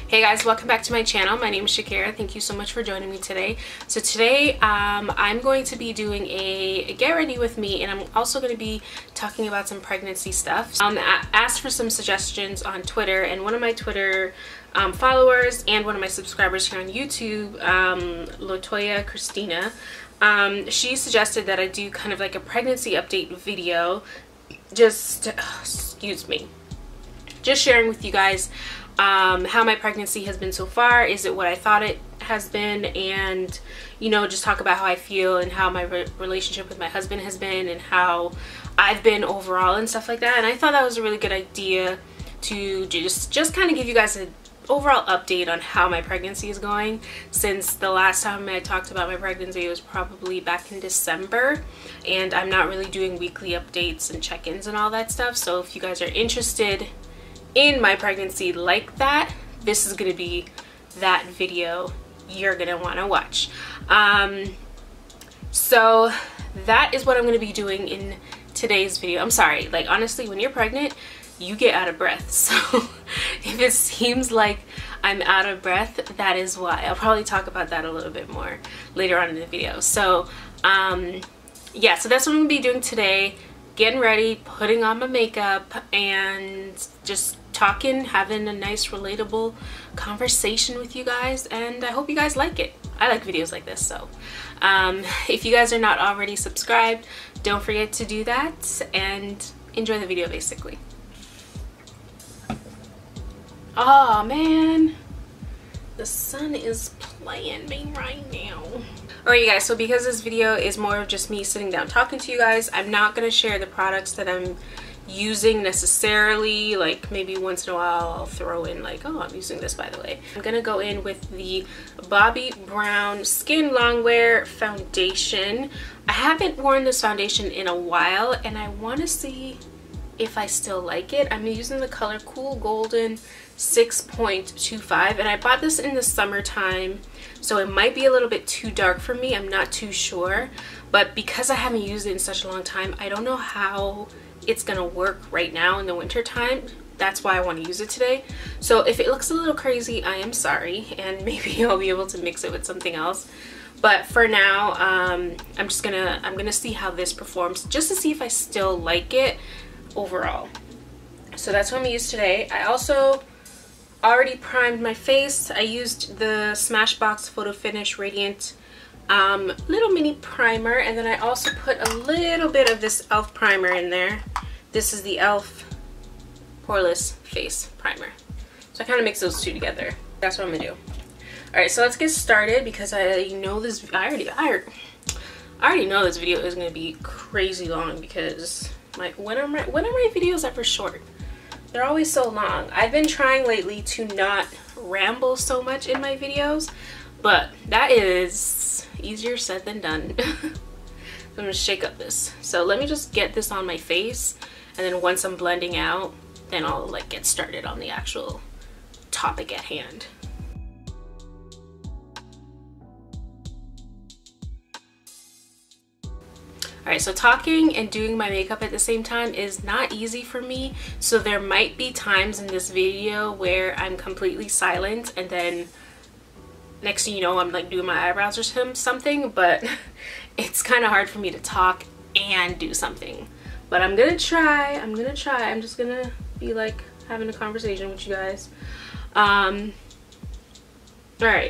Hey guys, welcome back to my channel. My name is Shackeria. Thank you so much for joining me today. So today I'm going to be doing a get ready with me, and I'm also going to be talking about some pregnancy stuff. I asked for some suggestions on Twitter, and one of my Twitter followers and one of my subscribers here on YouTube, Latoya Christina, she suggested that I do kind of like a pregnancy update video, just sharing with you guys how my pregnancy has been so far. Is it what I thought it has been? And you know, just talk about how I feel and how my relationship with my husband has been and how I've been overall and stuff like that. And I thought that was a really good idea to just kind of give you guys an overall update on how my pregnancy is going, since the last time I talked about my pregnancy was probably back in December, and I'm not really doing weekly updates and check-ins and all that stuff. So if you guys are interested in my pregnancy like that, this is gonna be that video you're gonna want to watch. So that is what I'm gonna be doing in today's video. I'm sorry, like honestly, when you're pregnant you get out of breath, so if it seems like I'm out of breath, that is why. I'll probably talk about that a little bit more later on in the video. So yeah, so that's what I'm gonna be doing today. Getting ready, putting on my makeup, and just talking, having a nice relatable conversation with you guys, and I hope you guys like it. I like videos like this. So if you guys are not already subscribed, don't forget to do that and enjoy the video basically. Oh man, the sun is playing me right now. Alright you guys, so because this video is more of just me sitting down talking to you guys, I'm not going to share the products that I'm using necessarily. Like maybe once in a while I'll throw in like, oh, I'm using this by the way. I'm going to go in with the Bobbi Brown Skin Longwear Foundation. I haven't worn this foundation in a while and I want to see if I still like it. I'm using the color Cool Golden 6.25, and I bought this in the summertime, so it might be a little bit too dark for me. I'm not too sure, but because I haven't used it in such a long time, I don't know how it's gonna work right now in the winter time. That's why I want to use it today. So if it looks a little crazy, I am sorry, and maybe I'll be able to mix it with something else. But for now, I'm gonna see how this performs, just to see if I still like it overall. So that's what I'm gonna use today. I also already primed my face. I used the Smashbox Photo Finish Radiant little mini primer, and then I also put a little bit of this e.l.f. primer in there. This is the e.l.f. Poreless Face Primer. So I kind of mix those two together. That's what I'm gonna do. Alright, so let's get started, because I know this, I already know this video is gonna be crazy long, because when are my videos ever short? They're always so long. I've been trying lately to not ramble so much in my videos, but that is easier said than done. I'm gonna shake up this. So let me just get this on my face, and then once I'm blending out, then I'll like get started on the actual topic at hand. Alright, so talking and doing my makeup at the same time is not easy for me, so there might be times in this video where I'm completely silent, and then next thing you know I'm like doing my eyebrows or something, but it's kind of hard for me to talk and do something. But I'm gonna try. I'm just gonna be like having a conversation with you guys. Alright,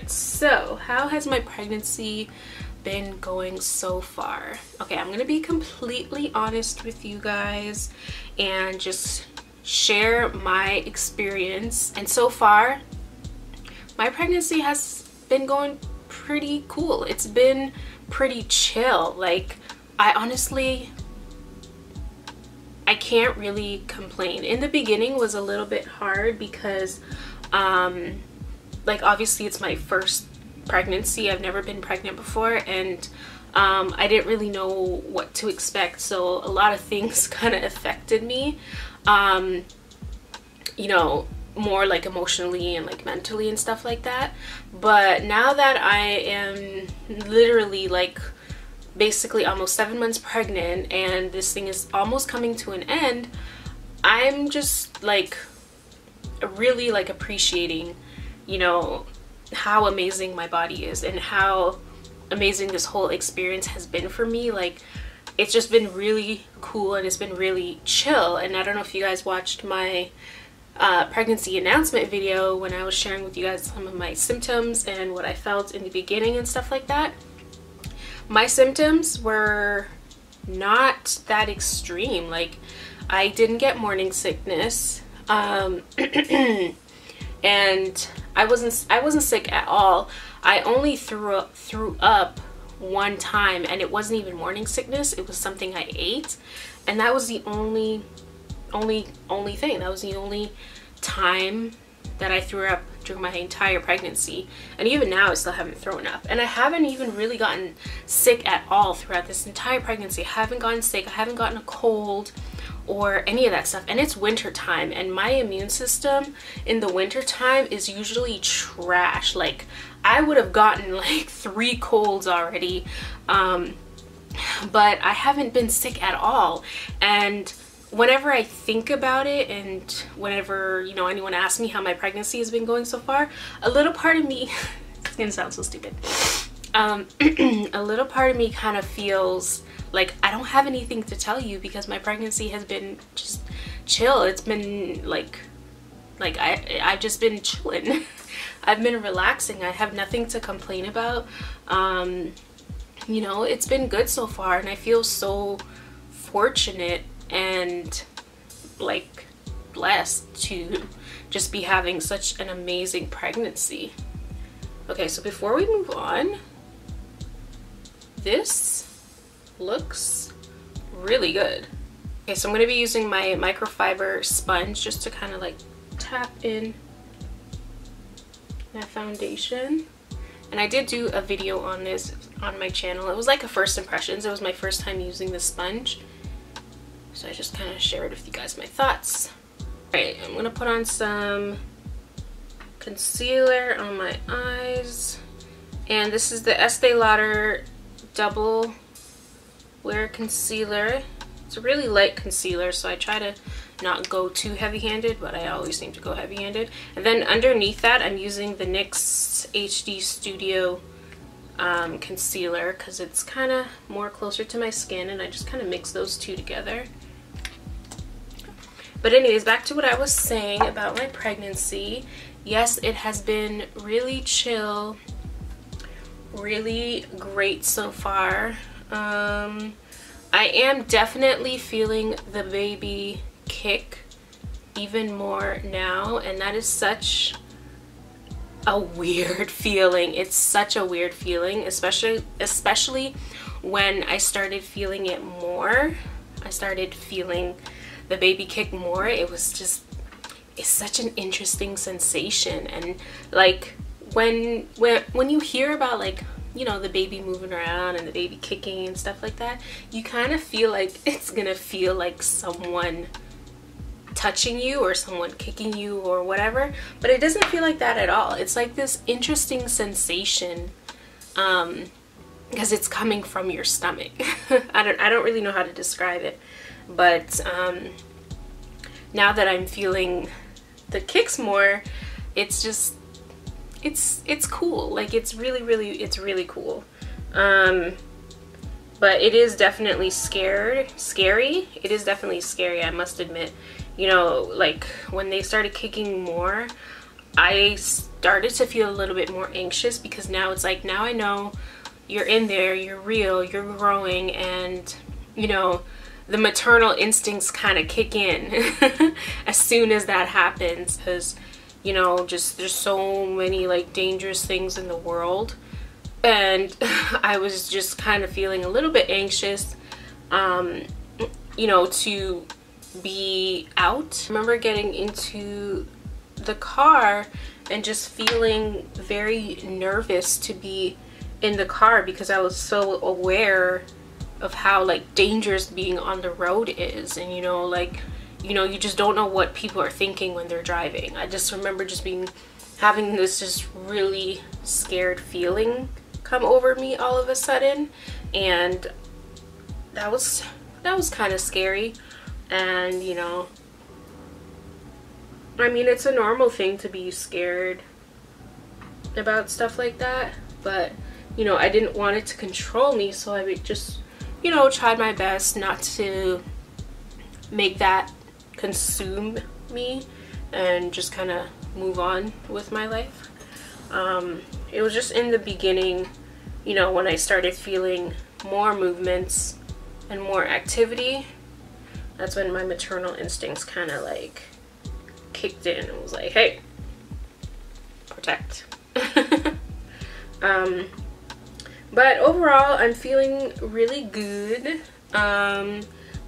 so how has my pregnancy been going so far? Okay, I'm gonna be completely honest with you guys and just share my experience. And so far my pregnancy has been going pretty cool. It's been pretty chill. Like I can't really complain. In the beginning was a little bit hard because like obviously it's my first pregnancy. I've never been pregnant before, and I didn't really know what to expect, so a lot of things kind of affected me, you know, more like emotionally and like mentally and stuff like that. But now that I am literally like basically almost 7 months pregnant and this thing is almost coming to an end, I'm just like really like appreciating you know, how amazing my body is and how amazing this whole experience has been for me. Like, it's just been really cool and it's been really chill. And I don't know if you guys watched my pregnancy announcement video when I was sharing with you guys some of my symptoms and what I felt in the beginning and stuff like that. My symptoms were not that extreme. Like, I didn't get morning sickness, and I wasn't sick at all. I only threw up one time, and it wasn't even morning sickness. It was something I ate, and that was the only thing. That was the only time that I threw up during my entire pregnancy. And even now I still haven't thrown up, and I haven't even really gotten sick at all throughout this entire pregnancy. I haven't gotten sick, I haven't gotten a cold or any of that stuff. And it's winter time, and my immune system in the winter time is usually trash. Like, I would have gotten like 3 colds already, but I haven't been sick at all. And whenever I think about it, and whenever, you know, anyone asks me how my pregnancy has been going so far, a little part of me it's gonna sound so stupid, a little part of me kind of feels like I don't have anything to tell you, because my pregnancy has been just chill. It's been like I've just been chilling. I've been relaxing. I have nothing to complain about. You know, it's been good so far, and I feel so fortunate and like blessed to just be having such an amazing pregnancy. Okay, so before we move on, this looks really good. Okay, so I'm going to be using my microfiber sponge just to kind of like tap in that foundation. And I did do a video on this on my channel. It was like a first impressions. It was my first time using this sponge, so I just kind of shared with you guys my thoughts. Alright, I'm gonna put on some concealer on my eyes, and this is the Estee Lauder Double Wear Concealer. It's a really light concealer, so I try to not go too heavy-handed, but I always seem to go heavy-handed. And then underneath that, I'm using the NYX HD Studio concealer, because it's kind of more closer to my skin, and I just kind of mix those two together. But anyways, back to what I was saying about my pregnancy. Yes, it has been really chill, really great so far. I am definitely feeling the baby kick even more now, and that is such a weird feeling. It's such a weird feeling, especially when I started feeling it more. I started feeling the baby kick more. It was just, it's such an interesting sensation. And like when you hear about, like, you know, the baby moving around and the baby kicking and stuff like that, you kind of feel like it's gonna feel like someone touching you or someone kicking you or whatever, but it doesn't feel like that at all. It's like this interesting sensation because it's coming from your stomach. I don't really know how to describe it, but now that I'm feeling the kicks more, it's just it's cool. Like, it's really cool. But it is definitely scary. It is definitely scary, I must admit. You know, like when they started kicking more, I started to feel a little bit more anxious, because now it's like, now I know you're in there, you're real, you're growing, and you know, the maternal instincts kind of kick in as soon as that happens, because you know, just there's so many like dangerous things in the world, and I was just kind of feeling a little bit anxious, you know, to be out. I remember getting into the car and just feeling very nervous to be in the car, because I was so aware of how like dangerous being on the road is. And you know, like, you know, you just don't know what people are thinking when they're driving. I just remember just having this just really scared feeling come over me all of a sudden, and that was kind of scary. And you know, I mean, it's a normal thing to be scared about stuff like that, but you know, I didn't want it to control me, so I would just, you know, tried my best not to make that consume me and just kind of move on with my life. It was just in the beginning, you know, when I started feeling more movements and more activity, that's when my maternal instincts kind of like kicked in and was like, hey, protect. But overall, I'm feeling really good.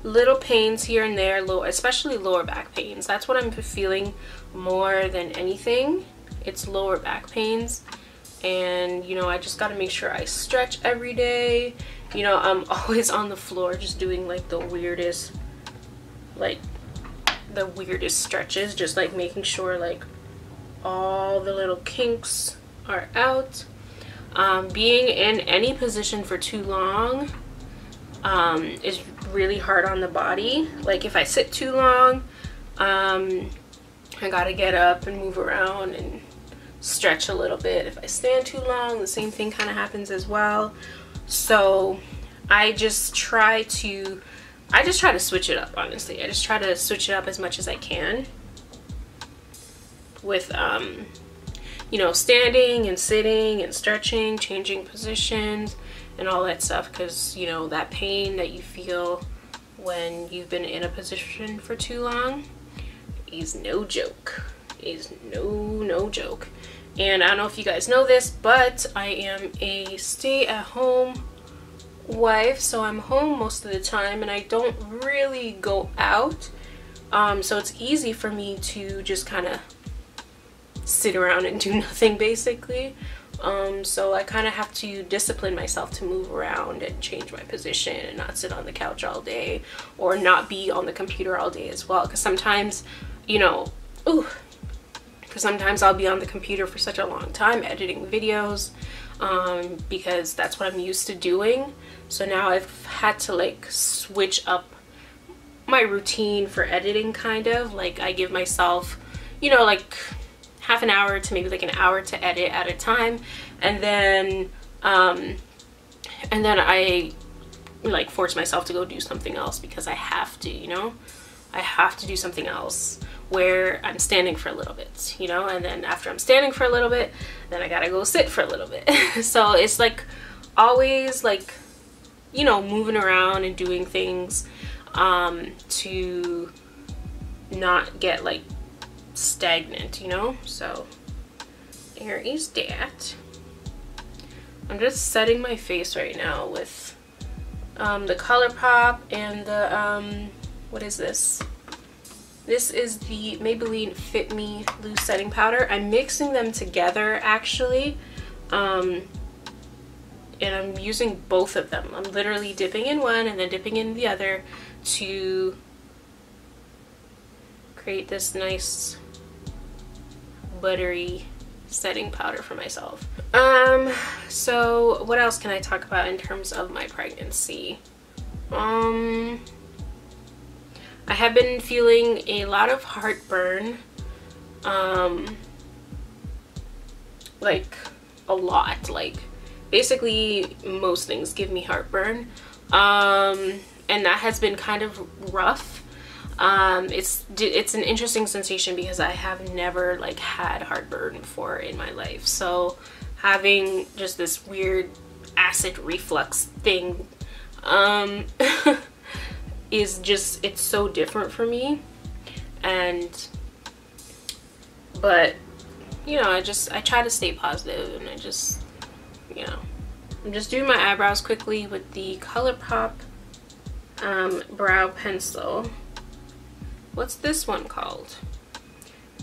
Little pains here and there, especially lower back pains. That's what I'm feeling more than anything. It's lower back pains. And you know, I just got to make sure I stretch every day. You know, I'm always on the floor just doing like the weirdest stretches, just like making sure like all the little kinks are out. Being in any position for too long is really hard on the body. Like if I sit too long, I gotta get up and move around and stretch a little bit. If I stand too long, the same thing kind of happens as well. So I just try to switch it up, honestly. I just try to switch it up as much as I can with you know, standing and sitting and stretching, changing positions and all that stuff, because you know, that pain that you feel when you've been in a position for too long is no joke. Is no joke. And I don't know if you guys know this, but I am a stay-at-home wife, so I'm home most of the time and I don't really go out, so it's easy for me to just kind of sit around and do nothing, basically. So I kind of have to discipline myself to move around and change my position and not sit on the couch all day or not be on the computer all day as well, because sometimes, you know, because sometimes I'll be on the computer for such a long time editing videos, because that's what I'm used to doing. So now I've had to like switch up my routine for editing, kind of like I give myself, you know, like half an hour to maybe like an hour to edit at a time, and then I like force myself to go do something else because I have to, you know, I have to do something else where I'm standing for a little bit, you know, and then after I'm standing for a little bit, then I gotta go sit for a little bit. So it's like always like, you know, moving around and doing things to not get like stagnant, you know. So here is that. I'm just setting my face right now with the ColourPop and the what is this? This is the Maybelline Fit Me Loose Setting Powder. I'm mixing them together actually, and I'm using both of them. I'm literally dipping in one and then dipping in the other to create this nice buttery setting powder for myself. So what else can I talk about in terms of my pregnancy? I have been feeling a lot of heartburn, like a lot, like basically most things give me heartburn, and that has been kind of rough. It's an interesting sensation because I have never like had heartburn before in my life, so having just this weird acid reflux thing is just, it's so different for me. But you know, I try to stay positive, and I just, you know, I'm just doing my eyebrows quickly with the ColourPop brow pencil. What's this one called?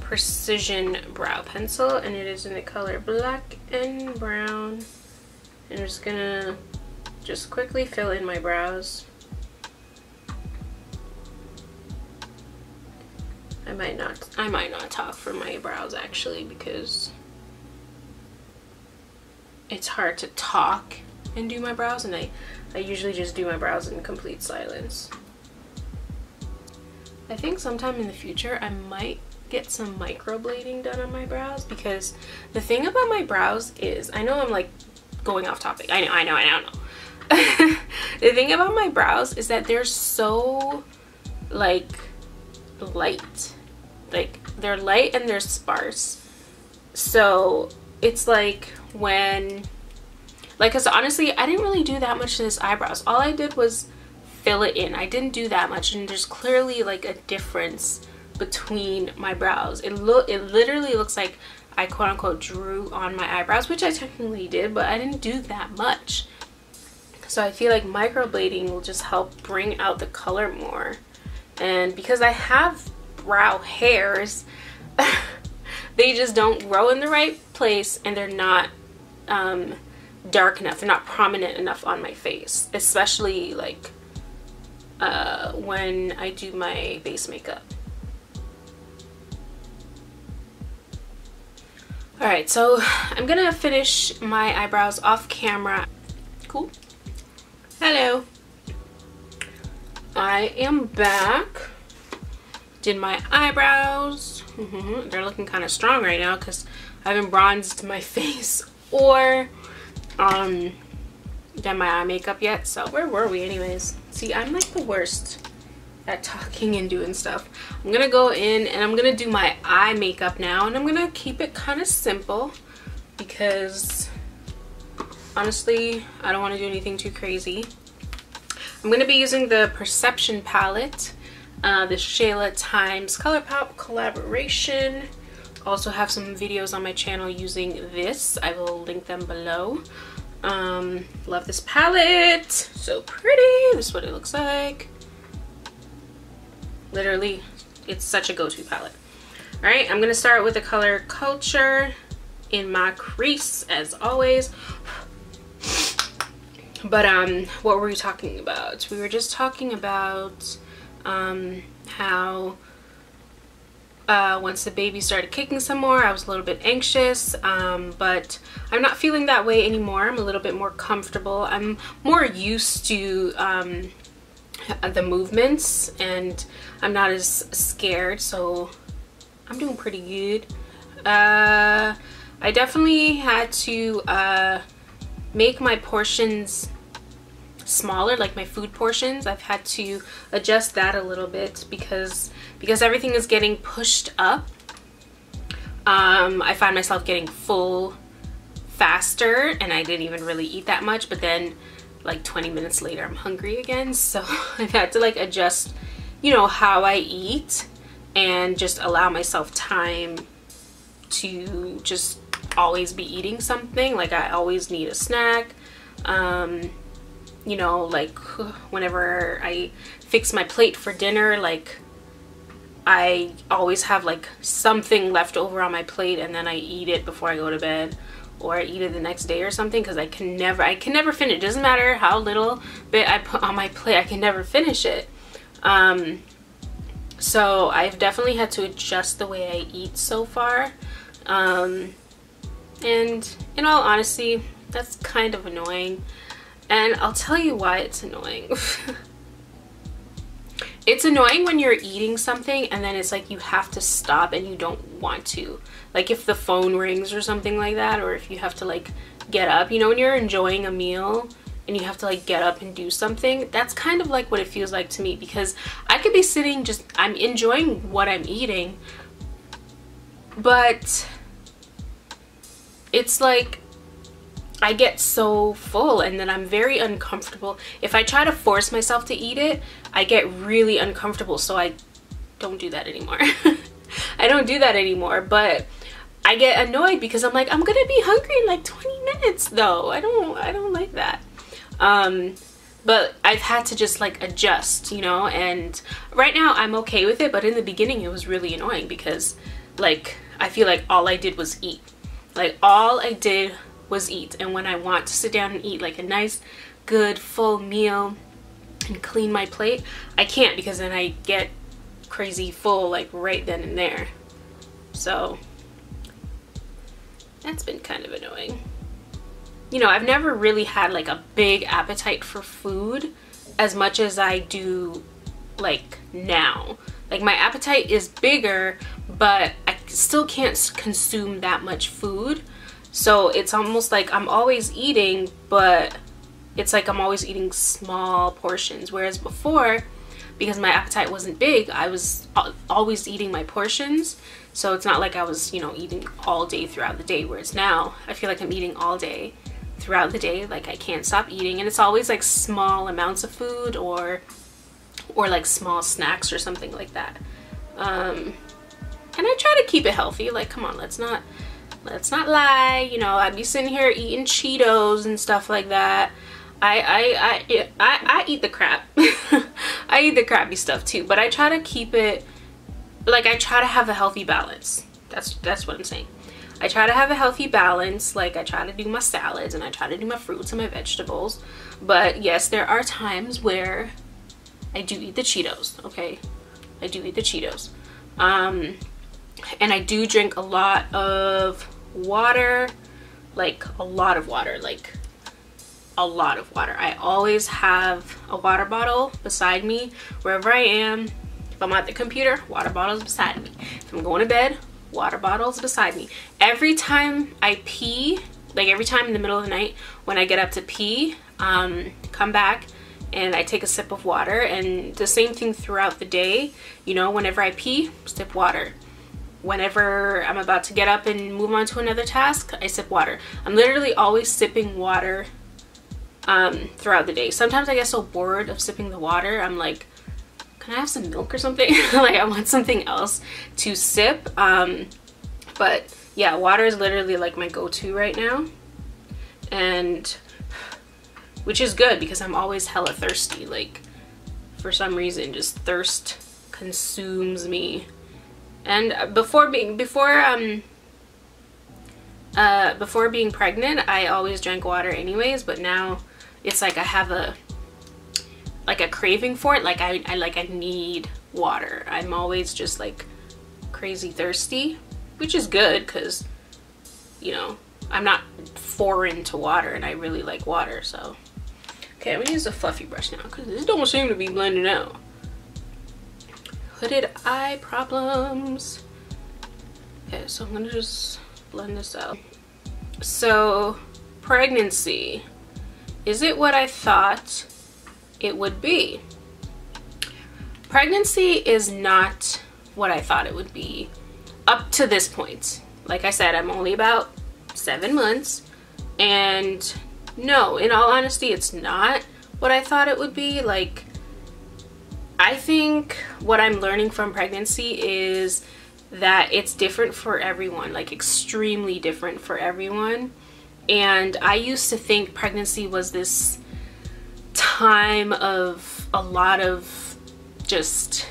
Precision Brow Pencil, and it is in the color black and brown. And I'm just gonna just quickly fill in my brows. I might not talk for my brows actually, because it's hard to talk and do my brows, and I usually just do my brows in complete silence. I think sometime in the future I might get some microblading done on my brows, because the thing about my brows is, I know I'm like going off topic, I know. The thing about my brows is that they're so like light, like they're light and they're sparse. So it's like when, like, because honestly I didn't really do that much to this eyebrows. All I did was fill it in. I didn't do that much, and there's clearly like a difference between my brows. It literally looks like I quote unquote drew on my eyebrows, which I technically did, but I didn't do that much. So I feel like microblading will just help bring out the color more. And because I have brow hairs, they just don't grow in the right place, and they're not dark enough, they're not prominent enough on my face, especially like when I do my base makeup. Alright, so I'm gonna finish my eyebrows off camera. Cool. Hello. I am back. Did my eyebrows. They're looking kind of strong right now because I haven't bronzed my face or done my eye makeup yet. So where were we anyways? See, I'm like the worst at talking and doing stuff. I'm gonna go in and I'm gonna do my eye makeup now, and I'm gonna keep it kind of simple because honestly I don't want to do anything too crazy. I'm gonna be using the Perception palette, the Shayla Times ColourPop collaboration. Also have some videos on my channel using this. I will link them below. Love this palette, so pretty. This is what it looks like. Literally, it's such a go-to palette. All right, I'm gonna start with the color Culture in my crease as always. But what were we talking about? We were just talking about how once the baby started kicking some more, I was a little bit anxious, but I'm not feeling that way anymore. I'm a little bit more comfortable. I'm more used to the movements, and I'm not as scared, so I'm doing pretty good. I definitely had to make my portions smaller, like my food portions. I've had to adjust that a little bit because everything is getting pushed up. I find myself getting full faster, and I didn't even really eat that much, but then like 20 minutes later I'm hungry again. So I've had to like adjust, you know, how I eat and just allow myself time to just always be eating something. Like I always need a snack. You know, like whenever I fix my plate for dinner, like I always have like something left over on my plate, and then I eat it before I go to bed, or I eat it the next day or something, because I can never finish. It doesn't matter how little bit I put on my plate, I can never finish it. So I've definitely had to adjust the way I eat so far, and in all honesty, that's kind of annoying, and I'll tell you why it's annoying. It's annoying when you're eating something and then it's like you have to stop and you don't want to. Like if the phone rings or something like that, or if you have to like get up, you know, when you're enjoying a meal and you have to like get up and do something, that's kind of like what it feels like to me, because I could be sitting just, I'm enjoying what I'm eating, but it's like I get so full and then I'm very uncomfortable. If I try to force myself to eat it, I get really uncomfortable, so I don't do that anymore. I don't do that anymore, but I get annoyed because I'm like, I'm gonna be hungry in like 20 minutes though. I don't like that. But I've had to just like adjust, you know, and right now I'm okay with it, but in the beginning it was really annoying because like I feel like all I did was eat. Like all I did was eat, and when I want to sit down and eat like a nice good full meal and clean my plate, I can't, because then I get crazy full like right then and there. So that's been kind of annoying. You know, I've never really had like a big appetite for food as much as I do like now. Like my appetite is bigger, but I still can't consume that much food. So it's almost like I'm always eating, but it's like I'm always eating small portions. Whereas before, because my appetite wasn't big, I was always eating my portions. So it's not like I was, you know, eating all day throughout the day. Whereas now I feel like I'm eating all day throughout the day. Like I can't stop eating, and it's always like small amounts of food or like small snacks or something like that. And I try to keep it healthy. Like, come on, let's not lie. You know, I'd be sitting here eating Cheetos and stuff like that. I eat the crap. I eat the crappy stuff too, but I try to keep it, like, I try to have a healthy balance. That's what I'm saying. I try to have a healthy balance. Like, I try to do my salads and I try to do my fruits and my vegetables. But yes, there are times where I do eat the Cheetos, okay? I do eat the Cheetos. And I do drink a lot of water, like a lot of water, like a lot of water. I always have a water bottle beside me wherever I am. If I'm at the computer, water bottle's beside me. If I'm going to bed, water bottle's beside me. Every time I pee, like every time in the middle of the night when I get up to pee, come back and I take a sip of water. And the same thing throughout the day, you know, whenever I pee, sip water. Whenever I'm about to get up and move on to another task, I sip water. I'm literally always sipping water throughout the day. Sometimes I get so bored of sipping the water, I'm like, can I have some milk or something? Like, I want something else to sip. But yeah, water is literally like my go-to right now, and which is good because I'm always hella thirsty. Like, for some reason, just thirst consumes me. And before being pregnant, I always drank water anyways, but now it's like I have a craving for it. Like I need water. I'm always just like crazy thirsty, which is good because, you know, I'm not foreign to water and I really like water. So okay, I'm gonna use a fluffy brush now because this don't seem to be blending out. Hooded eye problems. Okay, so I'm gonna just blend this out. So, pregnancy. Is it what I thought it would be? Pregnancy is not what I thought it would be up to this point. Like I said, I'm only about 7 months, and no, in all honesty, it's not what I thought it would be. Like, I think what I'm learning from pregnancy is that it's different for everyone, like extremely different for everyone. And I used to think pregnancy was this time of a lot of just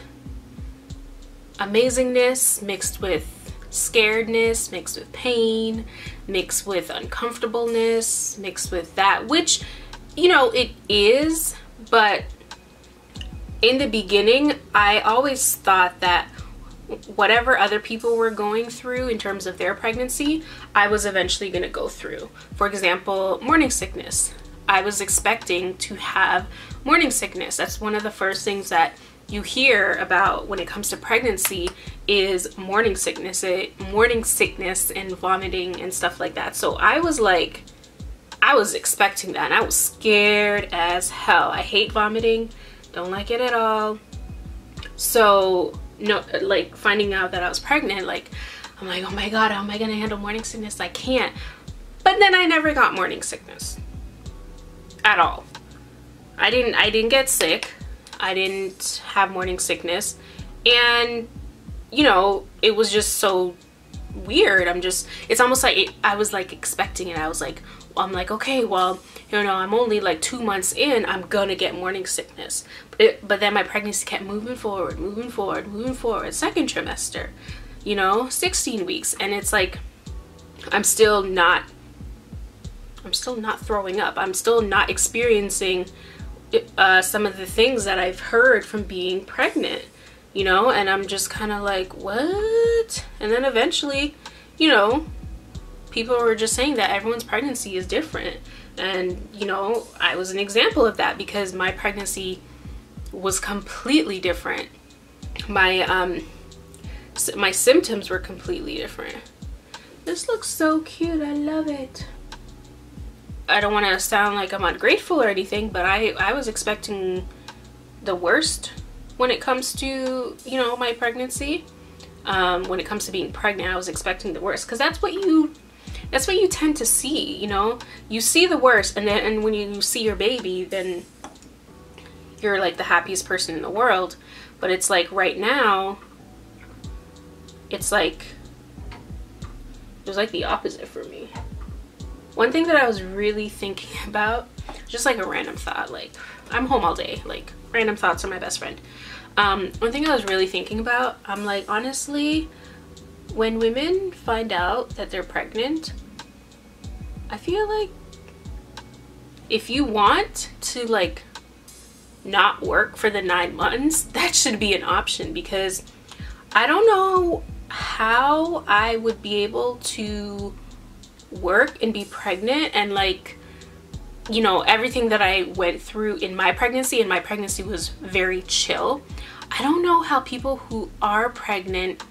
amazingness mixed with scaredness, mixed with pain, mixed with uncomfortableness, mixed with that, which, you know, it is. But in the beginning, I always thought that whatever other people were going through in terms of their pregnancy, I was eventually going to go through. For example, morning sickness. I was expecting to have morning sickness. That's one of the first things that you hear about when it comes to pregnancy is morning sickness and vomiting and stuff like that. So I was like, I was expecting that, and I was scared as hell. I hate vomiting. Don't like it at all. So no, like finding out that I was pregnant, like I'm like, oh my god, how am I gonna handle morning sickness? I can't. But then I never got morning sickness at all. I didn't get sick. I didn't have morning sickness, and you know, it was just so weird. It's almost like I was like expecting it. I'm like, okay, well, you know, I'm only like 2 months in, I'm gonna get morning sickness. But then my pregnancy kept moving forward. Second trimester, you know, 16 weeks. And it's like, I'm still not throwing up. I'm still not experiencing some of the things that I've heard from being pregnant, you know, and I'm just kind of like, what? And then eventually, you know, people were just saying that everyone's pregnancy is different. And, you know, I was an example of that because my pregnancy was completely different. My my symptoms were completely different. This looks so cute. I love it. I don't want to sound like I'm ungrateful or anything, but I was expecting the worst when it comes to, you know, my pregnancy. When it comes to being pregnant, I was expecting the worst, because that's what you tend to see, you know. You see the worst, and when you see your baby, then you're like the happiest person in the world. But it's like right now, it's like it was like the opposite for me. One thing that I was really thinking about, just like a random thought, like I'm home all day, like random thoughts are my best friend. One thing I was really thinking about, I'm like, honestly, when women find out that they're pregnant, I feel like if you want to like not work for the 9 months, that should be an option, because I don't know how I would be able to work and be pregnant, and like, you know, everything that I went through in my pregnancy, and my pregnancy was very chill. I don't know how people who are pregnant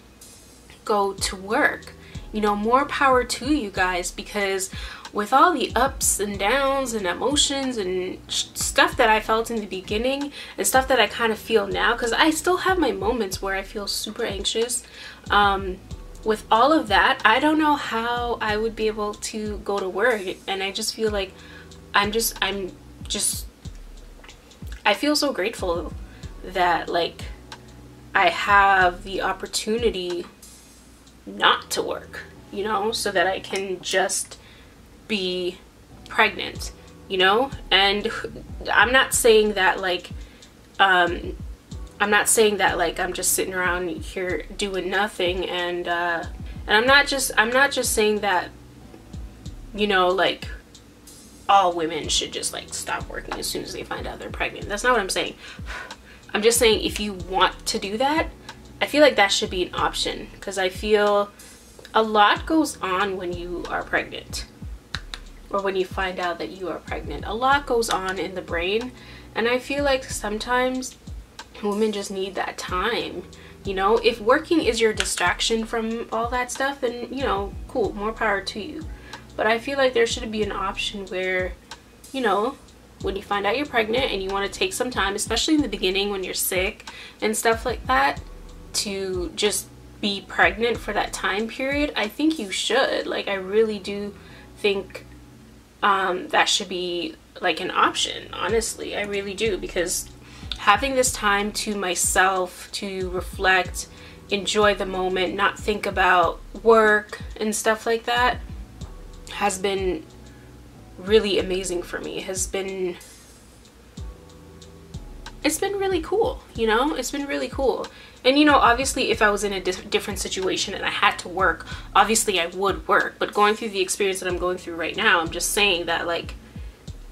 go to work. You know, more power to you guys, because with all the ups and downs and emotions and stuff that I felt in the beginning and stuff that I kind of feel now, because I still have my moments where I feel super anxious, with all of that, I don't know how I would be able to go to work. And I just feel like I feel so grateful that like I have the opportunity not to work, you know, so that I can just be pregnant, you know. And I'm not saying that like I'm just sitting around here doing nothing, and I'm not just saying that, you know, like all women should just like stop working as soon as they find out they're pregnant. That's not what I'm saying. I'm just saying if you want to do that, I feel like that should be an option, because I feel a lot goes on when you are pregnant, or when you find out that you are pregnant. A lot goes on in the brain, and I feel like sometimes women just need that time, you know. If working is your distraction from all that stuff, then, you know, cool, more power to you. But I feel like there should be an option where, you know, when you find out you're pregnant and you want to take some time, especially in the beginning when you're sick and stuff like that, to just be pregnant for that time period, I think you should. Like, I really do think that should be like an option, honestly. I really do, because having this time to myself to reflect, enjoy the moment, not think about work and stuff like that, has been really amazing for me. It's been really cool, you know. It's been really cool. And, you know, obviously if I was in a different situation and I had to work, obviously I would work. But going through the experience that I'm going through right now, I'm just saying that, like,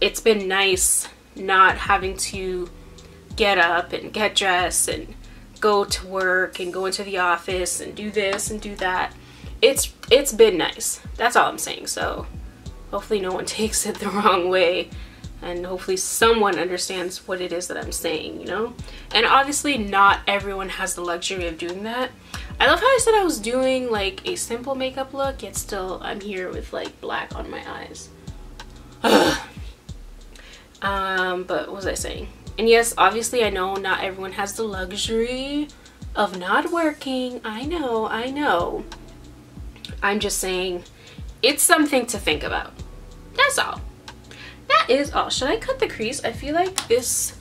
it's been nice not having to get up and get dressed and go to work and go into the office and do this and do that. It's been nice. That's all I'm saying. So hopefully no one takes it the wrong way, and hopefully someone understands what it is that I'm saying, you know. And obviously not everyone has the luxury of doing that. I love how I said I was doing like a simple makeup look, yet still I'm here with like black on my eyes. But what was I saying? And yes, obviously I know not everyone has the luxury of not working. I know. I'm just saying it's something to think about. That's all. That is all. Should I cut the crease? I feel like this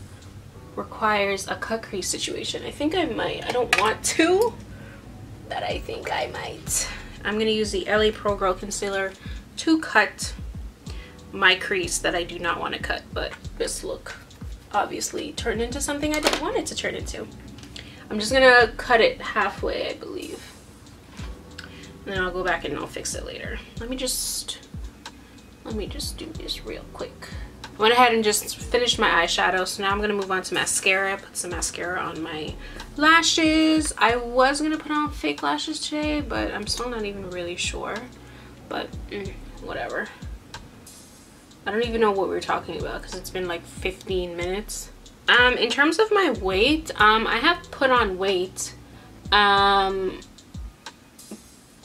requires a cut crease situation. I think I might. I don't want to, but I think I might. I'm going to use the LA Pro Girl Concealer to cut my crease that I do not want to cut, but this look obviously turned into something I didn't want it to turn into. I'm just going to cut it halfway, I believe. And then I'll go back and I'll fix it later. Let me just do this real quick. I went ahead and just finished my eyeshadow, so now I'm gonna move on to mascara. Put some mascara on my lashes. I was gonna put on fake lashes today, but I'm still not even really sure. But whatever. I don't even know what we were talking about because it's been like 15 minutes. In terms of my weight, I have put on weight.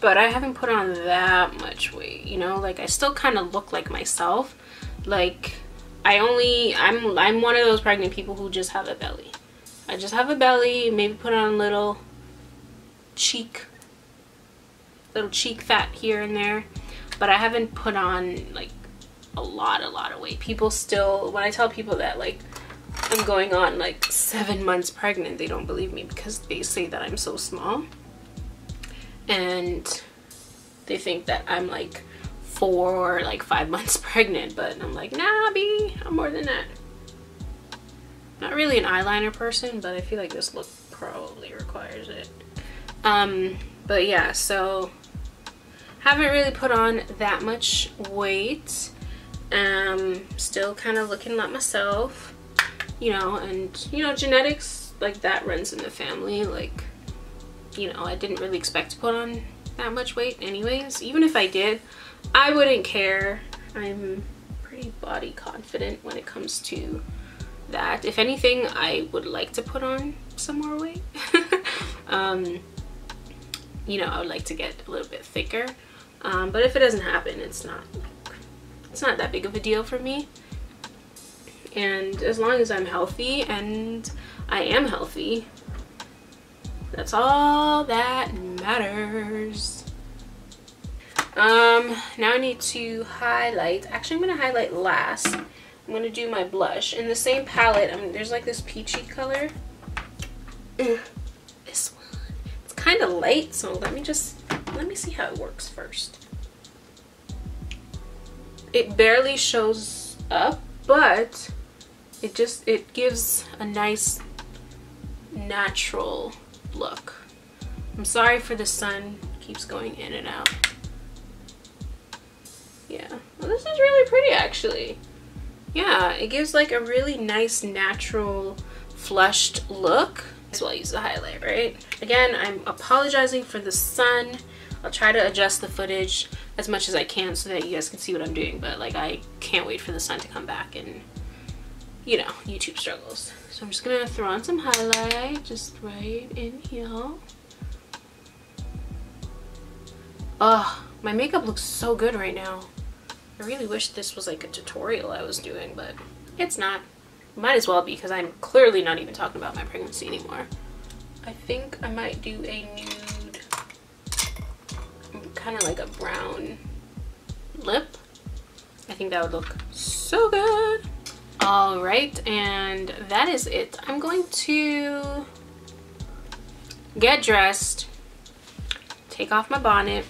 but I haven't put on that much weight, you know, like I still kind of look like myself. Like I'm one of those pregnant people who just have a belly. I just have a belly, maybe put on a little cheek fat here and there, but I haven't put on like a lot of weight. People still, when I tell people that like I'm going on like 7 months pregnant, they don't believe me because they say that I'm so small, and they think that I'm like 4 or like 5 months pregnant, but I'm like, nah, B, I'm more than that. Not really an eyeliner person, but I feel like this look probably requires it. But yeah, so haven't really put on that much weight. Still kind of looking like myself, you know, and you know, genetics like that runs in the family. Like, you know, I didn't really expect to put on that much weight anyways. Even if I did, I wouldn't care. I'm pretty body confident when it comes to that. If anything, I would like to put on some more weight. You know, I would like to get a little bit thicker, but if it doesn't happen, it's not that big of a deal for me. And as long as I'm healthy, and I am healthy, that's all that matters. Now I need to highlight. Actually, I'm gonna highlight last. I'm gonna do my blush in the same palette. There's like this peachy color. This one. It's kind of light, so let me see how it works first. It barely shows up, but it gives a nice natural look. I'm sorry for the sun, keeps going in and out. Yeah, well, this is really pretty actually. Yeah, it gives like a really nice natural flushed look. As well, use the highlight, right? Again, I'm apologizing for the sun. I'll try to adjust the footage as much as I can so that you guys can see what I'm doing, but like I can't wait for the sun to come back, and you know, YouTube struggles. So I'm just gonna throw on some highlight just right in here. Oh, my makeup looks so good right now. I really wish this was like a tutorial I was doing, but it's not. Might as well be, because I'm clearly not even talking about my pregnancy anymore. I think I might do a nude, kind of like a brown lip. I think that would look so good. All right, and that is it. I'm going to get dressed, take off my bonnet,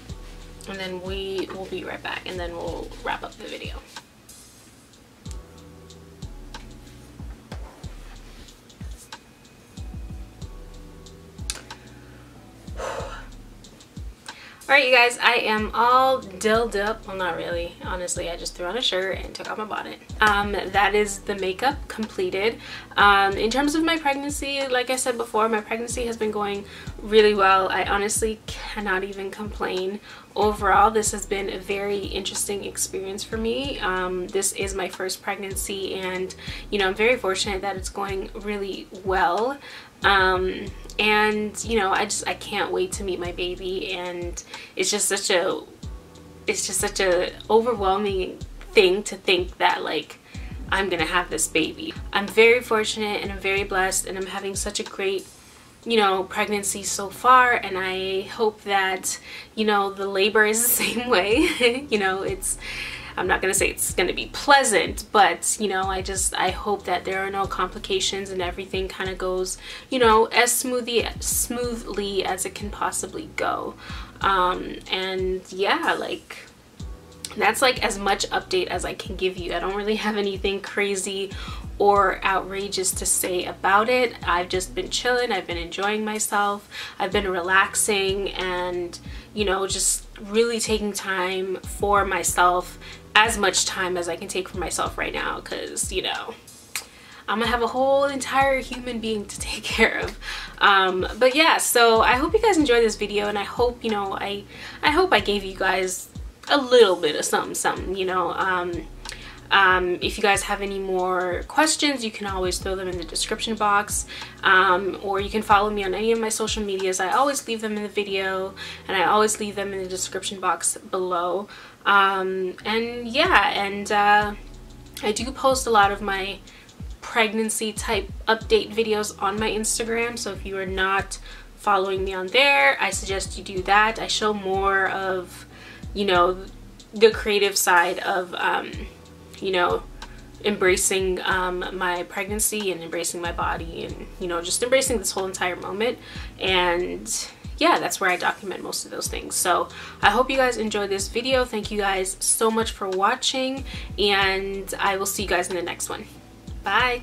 and then we will be right back, and then we'll wrap up the video. Alright, you guys, I am all dolled up. Well, not really. Honestly, I just threw on a shirt and took off my bonnet. That is the makeup completed. In terms of my pregnancy, like I said before, my pregnancy has been going really well. I honestly cannot even complain. Overall, this has been a very interesting experience for me. This is my first pregnancy, and you know, I'm very fortunate that it's going really well. And you know, I can't wait to meet my baby, and it's just such a overwhelming thing to think that like I'm gonna have this baby. I'm very fortunate and I'm very blessed, and I'm having such a great, you know, pregnancy so far, and I hope that, you know, the labor is the same way. You know, I'm not gonna say it's gonna be pleasant, but you know, I hope that there are no complications and everything kind of goes, you know, as smoothly as it can possibly go. And yeah, like that's like as much update as I can give you. I don't really have anything crazy or outrageous to say about it. I've just been chilling, I've been enjoying myself, I've been relaxing, and you know, just really taking time for myself, as much time as I can take for myself right now, because you know, I'm gonna have a whole entire human being to take care of. But yeah, so I hope you guys enjoyed this video, and I hope, you know, I hope I gave you guys a little bit of something, you know. If you guys have any more questions, you can always throw them in the description box, or you can follow me on any of my social medias. I always leave them in the video, and I always leave them in the description box below. And yeah, and I do post a lot of my pregnancy type update videos on my Instagram, so if you are not following me on there, I suggest you do that. I show more of, you know, the creative side of you know, embracing my pregnancy and embracing my body, and, you know, just embracing this whole entire moment. And yeah, that's where I document most of those things. So I hope you guys enjoyed this video. Thank you guys so much for watching, and I will see you guys in the next one. Bye.